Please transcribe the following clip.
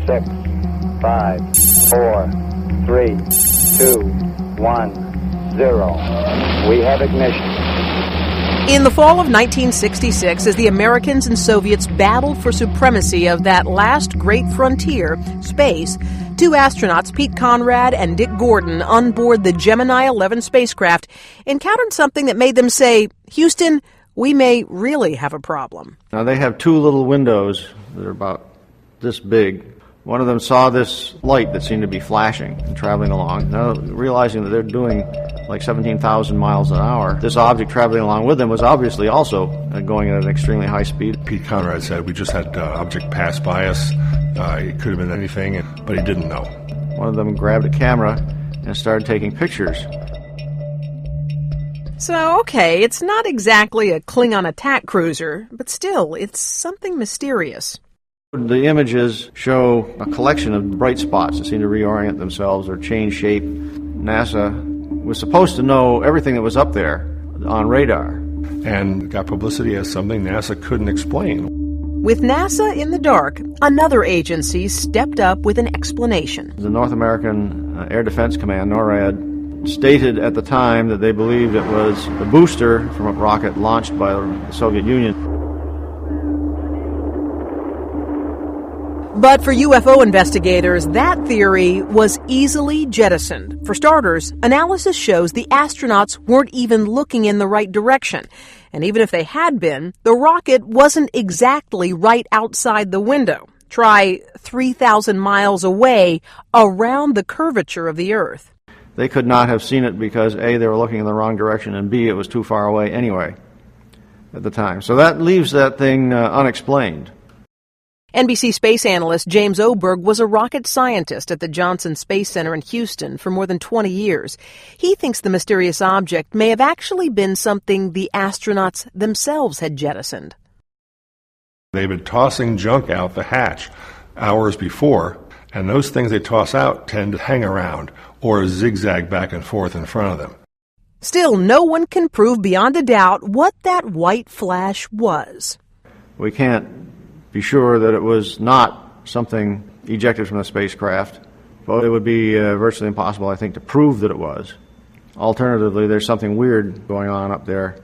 6, 5, 4, 3, 2, 1, 0. We have ignition. In the fall of 1966, as the Americans and Soviets battled for supremacy of that last great frontier, space, two astronauts, Pete Conrad and Dick Gordon, on board the Gemini 11 spacecraft, encountered something that made them say, "Houston, we may really have a problem." Now, they have two little windows that are about this big. One of them saw this light that seemed to be flashing and traveling along. Now, realizing that they're doing like 17,000 miles an hour, this object traveling along with them was obviously also going at an extremely high speed. Pete Conrad said, "We just had an object pass by us. It could have been anything," but he didn't know. One of them grabbed a camera and started taking pictures. So, okay, it's not exactly a Klingon attack cruiser, but still, it's something mysterious. The images show a collection of bright spots that seem to reorient themselves or change shape. NASA was supposed to know everything that was up there on radar. And got publicity as something NASA couldn't explain. With NASA in the dark, another agency stepped up with an explanation. The North American Air Defense Command, NORAD, stated at the time that they believed it was a booster from a rocket launched by the Soviet Union. But for UFO investigators, that theory was easily jettisoned. For starters, analysis shows the astronauts weren't even looking in the right direction. And even if they had been, the rocket wasn't exactly right outside the window. Try 3,000 miles away around the curvature of the Earth. They could not have seen it because A, they were looking in the wrong direction, and B, it was too far away anyway at the time. So that leaves that thing unexplained. NBC space analyst James Oberg was a rocket scientist at the Johnson Space Center in Houston for more than 20 years. He thinks the mysterious object may have actually been something the astronauts themselves had jettisoned. They've been tossing junk out the hatch hours before, and those things they toss out tend to hang around or zigzag back and forth in front of them. Still, no one can prove beyond a doubt what that white flash was. We can't be sure that it was not something ejected from the spacecraft, but it would be virtually impossible, I think, to prove that it was. Alternatively, there's something weird going on up there